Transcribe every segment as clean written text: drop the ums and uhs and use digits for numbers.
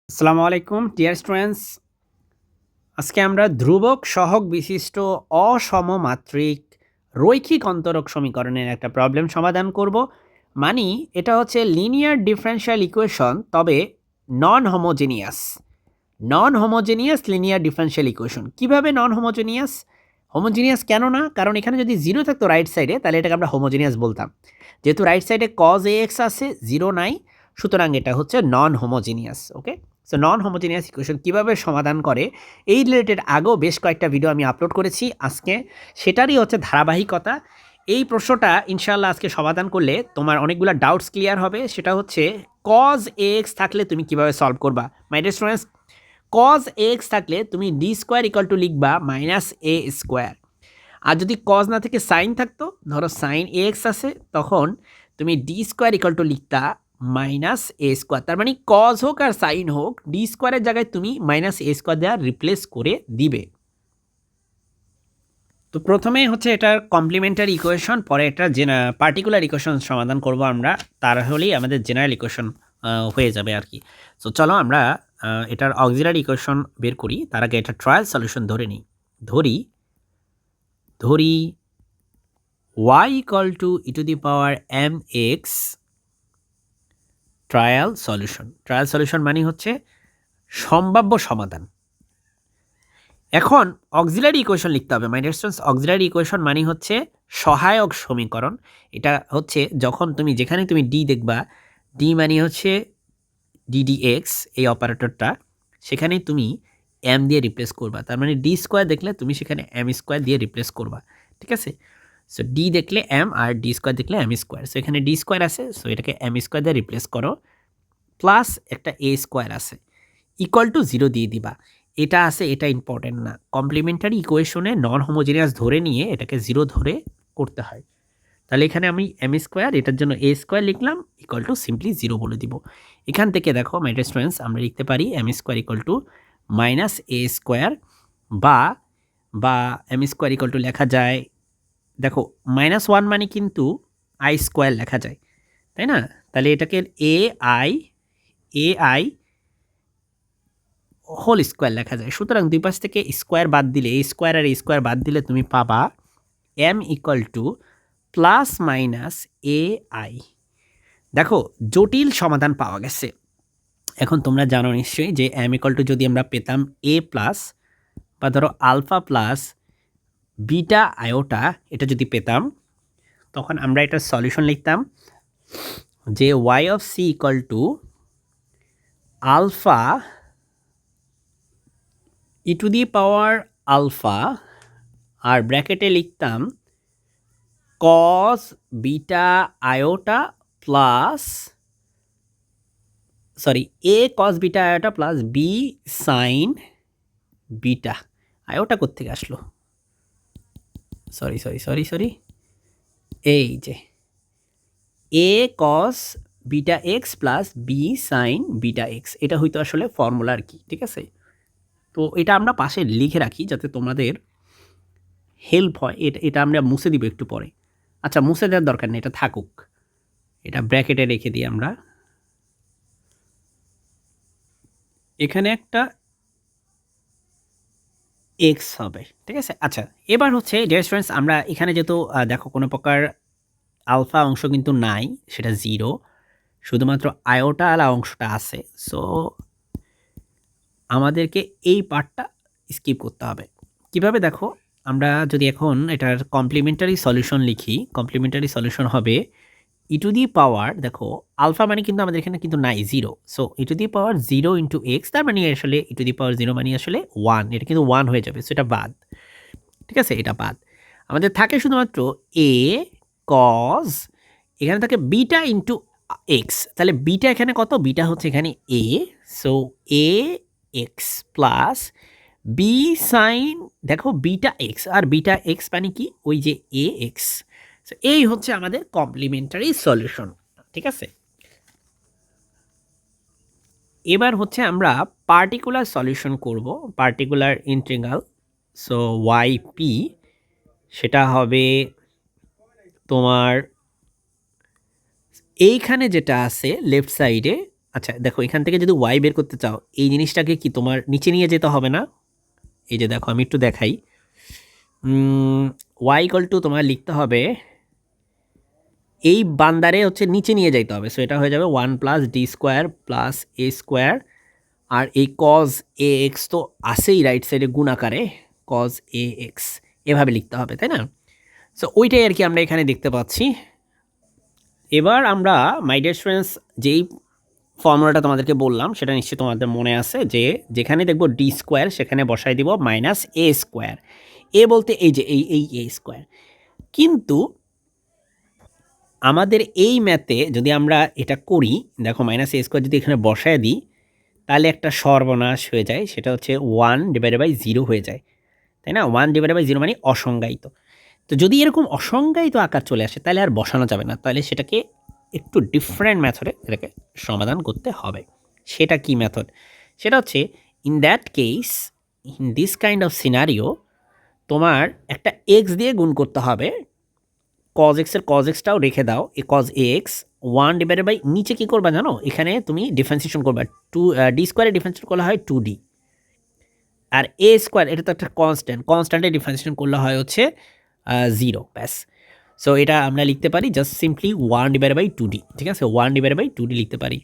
আসসালামু আলাইকুম dear students. আজকে আমরা ধ্রুবক সহগ বিশিষ্ট অসমমাত্রিক রৈখিক অন্তরক সমীকরণের একটা প্রবলেম সমাধান করব। মানে এটা হচ্ছে লিনিয়ার ডিফারেনশিয়াল ইকুয়েশন, তবে non homogeneous linear differential equation. কিভাবে নন হোমোজেনিয়াস? হোমোজেনিয়াস কেন না? কারণ এখানে যদি জিরো থাকতো রাইট সাইডে, তাহলে এটাকে আমরা হোমোজেনিয়াস বলতাম। যেহেতু রাইট সাইডে কজ এ এক্স আছে, জিরো নাই, সুতরাং এটা হচ্ছে নন হোমোজেনিয়াস। ওকে, সো নন হোমোজেনিয়াস ইকুয়েশন কীভাবে সমাধান করে এই রিলেটেড আগেও বেশ কয়েকটা ভিডিও আমি আপলোড করেছি। আজকে সেটারই হচ্ছে ধারাবাহিকতা। এই প্রশ্নটা ইনশাআল্লাহ আজকে সমাধান করলে তোমার অনেকগুলো ডাউটস ক্লিয়ার হবে। সেটা হচ্ছে কজ এ এক্স থাকলে তুমি কিভাবে সলভ করবা। মাই ডিয়ার স্টুডেন্টস, কজ এ এক্স থাকলে তুমি ডি স্কোয়ার ইকুয়াল টু লিখবা মাইনাস এ স্কোয়ার। আর যদি কজ না থেকে সাইন থাকতো, ধরো সাইন এ এক্স আছে, তখন তুমি ডি স্কোয়ার ইকুয়াল টু লিখতা মাইনাস এ স্কোয়ার। তার মানে কজ হোক আর সাইন হোক, ডি স্কোয়ারের জায়গায় তুমি মাইনাস এ স্কোয়ার দেওয়া রিপ্লেস করে দিবে। তো প্রথমে হচ্ছে এটার কমপ্লিমেন্টারি ইকুয়েশন, পরে এটা পার্টিকুলার ইকুয়েশন সমাধান করব আমরা। তার হলেই আমাদের জেনারেল ইকুয়েশন হয়ে যাবে আর কি। সো চলো আমরা এটার অক্সিলারি ইকুয়েশন বের করি। তার আগে এটা ট্রায়াল সলিউশন ধরে নিই। ধরি y equal to e to the power m x trial solution মানে হচ্ছে সম্ভাব্য সমাধান। এখন অক্সিলারি ইকুয়েশন লিখতে হবে। My dear students, auxiliary equation মানে হচ্ছে সহায়ক সমীকরণ। এটা হচ্ছে যখন যেখানে তুমি ডি দেখবা, ডি মানে হচ্ছে ডিডিএক্স, এই অপারেটরটা, সেখানে তুমি এম দিয়ে রিপ্লেস করবা। তার মানে ডি স্কোয়ার দেখলে তুমি সেখানে এম স্কোয়ার দিয়ে রিপ্লেস করবা। ঠিক আছে, সো ডি দেখলে এম আর ডি স্কোয়ার দেখলে এম স্কোয়ার। সো এখানে ডি স্কোয়ার আছে, সো এটাকে এম স্কোয়ার দিয়ে রিপ্লেস করো, প্লাস একটা এ স্কোয়ার আছে, ইকুয়াল টু জিরো দিয়ে দিবা। এটা আছে, এটা ইম্পর্টেন্ট না। কমপ্লিমেন্টারি ইকুয়েশনে নন হোমোজেনিয়াস ধরে নিয়ে এটাকে জিরো ধরে করতে হয়। তাহলে এখানে আমি এম স্কোয়ার, এটার জন্য এ স্কোয়ার লিখলাম, ইকুয়াল টু সিম্পলি জিরো বলে দিব। এখান থেকে দেখো মাই ডিয়ার স্টুডেন্টস, আমরা লিখতে পারি m square equal to minus a square, বা বা এম স্কোয়ার ইকুয়াল টু লেখা যায়, দেখো মাইনাস ওয়ান মানে কিন্তু আই স্কোয়ার লেখা যায়, তাই না? তাহলে এটাকে এ আই হোল স্কোয়ার লেখা যায়। সুতরাং দুই পাশ থেকে স্কোয়ার বাদ দিলে, এ স্কোয়ার আর এ স্কোয়ার বাদ দিলে তুমি পাবা m equal to plus minus a i. দেখো জটিল সমাধান পাওয়া গেছে। এখন তোমরা জানো নিশ্চয়ই যে এম ইকুয়াল টু যদি আমরা পেতাম এ প্লাস, বা ধরো আলফা প্লাস বিটা আয়োটা, এটা যদি পেতাম, তখন আমরা এটার সলিউশন লিখতাম যে y of c equal to alpha e to the power alpha, আর ব্র্যাকেটে লিখতাম cos beta iota plus, sorry, a cos beta iota plus b sine beta iota কোত্থেকে আসলো, সরি, এই যে a cos beta x plus b sine beta x, এটা হয়তো আসলে ফর্মুলা আর কি। ঠিক আছে, তো এটা আমরা পাশে লিখে রাখি যাতে তোমাদের হেল্প হয়। এটা আমরা মুছে দিব একটু পরে। আচ্ছা, মুছে দেওয়ার দরকার নেই, এটা থাকুক, এটা ব্র্যাকেটে রেখে দিই আমরা। এখানে একটা এক্স হবে। ঠিক আছে, আচ্ছা এবার হচ্ছে ডিয়ার স্টুডেন্টস, আমরা এখানে যেহেতু দেখো কোনো প্রকার আলফা অংশ কিন্তু নাই, সেটা জিরো, শুধুমাত্র আয়োটা আলা অংশটা আছে। সো আমাদেরকে এই পার্টটা স্কিপ করতে হবে। কিভাবে দেখো, আমরা যদি এখন এটার কমপ্লিমেন্টারি সলিউশন লিখি, কমপ্লিমেন্টারি সলিউশন হবে ই টু দি পাওয়ার, দেখো আলফা মানে কিন্তু আমাদের এখানে কিন্তু নাই, zero. So E to the power zero into x, তার মানে আসলে ই টু দি পাওয়ার জিরো মানে আসলে ওয়ান, এটা কিন্তু ওয়ান হয়ে যাবে। সো এটা বাদ। ঠিক আছে, এটা বাদ। আমাদের থাকে শুধুমাত্র এ কজ, এখানে থাকে বিটা ইন্টু এক্স। তাহলে বিটা এখানে কত? বিটা হচ্ছে এখানে এ, সো এ এক্স প্লাস বি সাইন, দেখো বিটা এক্স, আর বিটা এক্স মানে কি? ওই যে এ এক্স। এই হচ্ছে আমাদের কমপ্লিমেন্টারি সলিউশন। ঠিক আছে, এবার হচ্ছে আমরা পার্টিকুলার সলিউশন করব, particular integral. So y p, সেটা হবে তোমার এইখানে যেটা আছে লেফট সাইডে, আচ্ছা দেখো, এখান থেকে যদি ওয়াই বের করতে চাও, এই জিনিসটাকে কি তোমার নিচে নিয়ে যেতে হবে না? এই যে দেখো, আমি একটু দেখাই। ওয়াই ইকুয়াল টু তোমার লিখতে হবে, এই বান্দারে হচ্ছে নিচে নিয়ে যাইতে হবে। সো এটা হয়ে যাবে 1 প্লাস ডি স্কোয়ার প্লাস এ স্কোয়ার, আর এই কজ এ এক্স তো আসেই রাইট সাইডে গুণ আকারে, কজ এ এক্স এভাবে লিখতে হবে, তাই না? সো ওইটাই আর কি আমরা এখানে দেখতে পাচ্ছি। এবার আমরা মাই ডিয়ার স্টুডেন্টস যেই ফর্মুলাটা তোমাদেরকে বললাম সেটা নিশ্চয়ই তোমাদের মনে আছে, যে যেখানে দেখবো ডি স্কোয়ার সেখানে বসাই দিব মাইনাস এ স্কোয়ার। এ বলতে এই যে এই এ স্কোয়ার। কিন্তু আমাদের এই ম্যাথে যদি আমরা এটা করি, দেখো মাইনাস এ স্কোয়ার যদি এখানে বসায় দিই, তাহলে একটা সর্বনাশ হয়ে যায়, সেটা হচ্ছে 1/0 হয়ে যায়, তাই না? 1/0 মানে অসংজ্ঞায়িত। তো যদি এরকম অসংজ্ঞায়িত আকার চলে আসে তাহলে আর বসানো যাবে না, তাহলে সেটাকে একটু ডিফারেন্ট মেথডে এটাকে সমাধান করতে হবে। সেটা কি মেথড? সেটা হচ্ছে, in that case, in this kind of scenario, তোমার একটা এক্স দিয়ে গুণ করতে হবে। কজ এক্সের কজ এক্সটাও রেখে দাও, এ কজ এ এক্স 1/, নিচে কী করবা জানো? এখানে তুমি ডিফারেন্সিয়েশন করবা, ডি স্কোয়ারে ডিফারেন্সিয়েশন করলে হয় 2d, আর এ স্কোয়ার এটা তো একটা কনস্ট্যান্টে ডিফারেন্সিয়েশন করলে হয় হচ্ছে 0, ব্যাস। সো এটা আমরা লিখতে পারি জাস্ট সিম্পলি 1/2d, ঠিক আছে? 1/2d লিখতে পারি।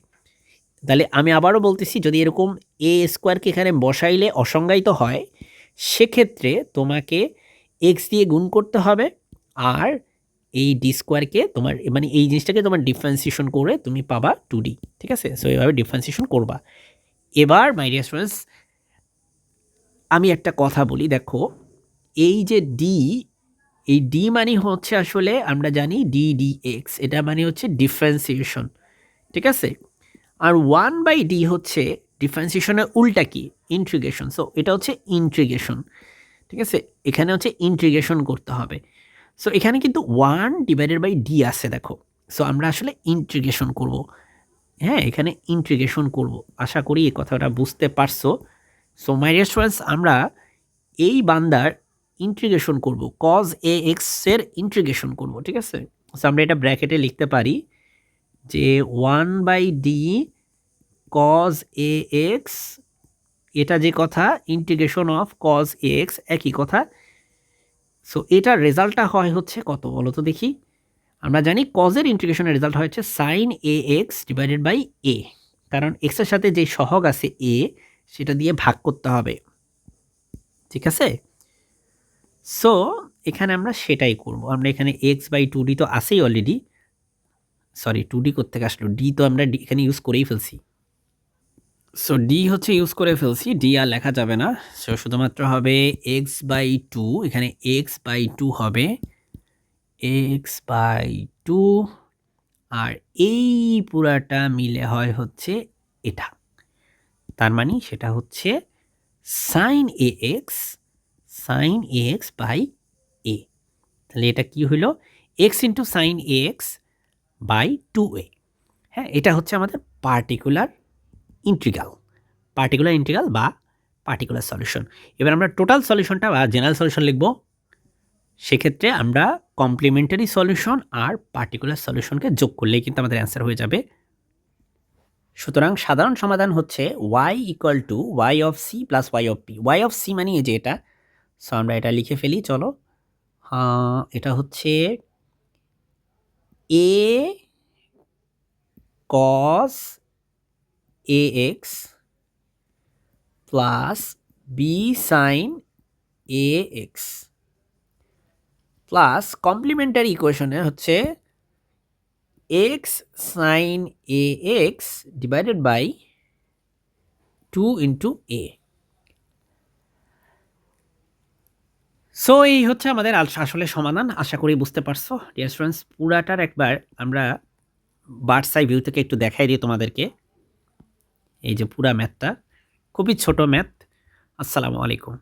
তাহলে আমি আবারও বলতেছি, যদি এরকম এ স্কোয়ারকে এখানে বসাইলে অসংজ্ঞায়িত হয়, সেক্ষেত্রে তোমাকে এক্স দিয়ে গুণ করতে হবে, আর এই ডি স্কোয়ারকে তোমার মানে এই জিনিসটাকে তোমার ডিফারেন্সিয়েশন করে তুমি পাবা 2d, ঠিক আছে? সো এইভাবে ডিফারেন্সিয়েশন করবা। এবার মাই ডিয়ার স্টুডেন্টস, আমি একটা কথা বলি, দেখো এই যে ডি, এই ডি মানে হচ্ছে আসলে আমরা জানি DDX, এটা মানে হচ্ছে ডিফারেন্সিয়েশন, ঠিক আছে? আর 1/d হচ্ছে ডিফারেন্সিয়েশনের উল্টা কি? ইন্টিগ্রেশন। সো এটা হচ্ছে ইন্টিগ্রেশন, ঠিক আছে? এখানে হচ্ছে ইন্টিগ্রেশন করতে হবে। সো এখানে কিন্তু 1/d আছে, দেখো। সো আমরা আসলে ইন্টিগ্রেশন করব। হ্যাঁ, এখানে ইন্টিগ্রেশন করব। আশা করি এই কথাটা বুঝতে পারছো। সো মাই ডিয়ার স্টুডেন্টস, আমরা এই বান্দার ইন্টিগ্রেশন করব, কজ এ এক্স এর ইন্টিগ্রেশন করব, ঠিক আছে? সো আমরা এটা ব্র্যাকেটে লিখতে পারি যে 1/d কজ এ এক্স, এটা যে কথা, integration of cause A x একই কথা। সো এটার রেজাল্টটা হয় হচ্ছে কত বলো তো দেখি? আমরা জানি কজের ইন্টিগ্রেশনের রেজাল্ট হচ্ছে sine a x divided by a, কারণ এক্সের সাথে যে সহগ আছে এ, সেটা দিয়ে ভাগ করতে হবে, ঠিক আছে? সো এখানে আমরা সেটাই করব। আমরা এখানে x/2d তো আসেই অলরেডি, সরি 2d কোত্থেকে আসলো, ডি তো আমরা এখানে ইউজ করেই ফেলছি। সো ডি হচ্ছে ইউজ করে ফেলছি, ডি আর লেখা যাবে না। সো শুধুমাত্র হবে x/2, এখানে x/2 হবে x/2, আর এই পুরাটা মিলে হয় হচ্ছে এটা। তার মানে সেটা হচ্ছে sine a x by a. তাহলে এটা কি হলো? X into sine a x by 2a। হ্যাঁ, এটা হচ্ছে আমাদের পার্টিকুলার ইন্টিগ্রাল বা পার্টিকুলার সলিউশন। এবার আমরা টোটাল সলিউশনটা বা জেনারেল সলিউশন লিখব। সেক্ষেত্রে আমরা কমপ্লিমেন্টারি সলিউশন আর পার্টিকুলার সলিউশনকে যোগ করলেই কিন্তু আমাদের অ্যান্সার হয়ে যাবে। সুতরাং সাধারণ সমাধান হচ্ছে y equal to y of c plus y of p. y of c মানে এই যে এটা। সো আমরা এটা লিখে ফেলি, চলো। এটা হচ্ছে a cos ax plus b sin ax plus complementary ইকুয়েশনে হচ্ছে x sin ax divided by 2 into a। So এই হচ্ছে আমাদের আসলে সমাধান। আশা করি বুঝতে পারছো ডিয়ার স্টুডেন্টস। পুরাটার একবার আমরা বার্ডস আই ভিউ থেকে একটু দেখাই দিই তোমাদেরকে। এই যে পুরা ম্যাথটা, খুবই ছোট ম্যাথ। আসসালামু আলাইকুম।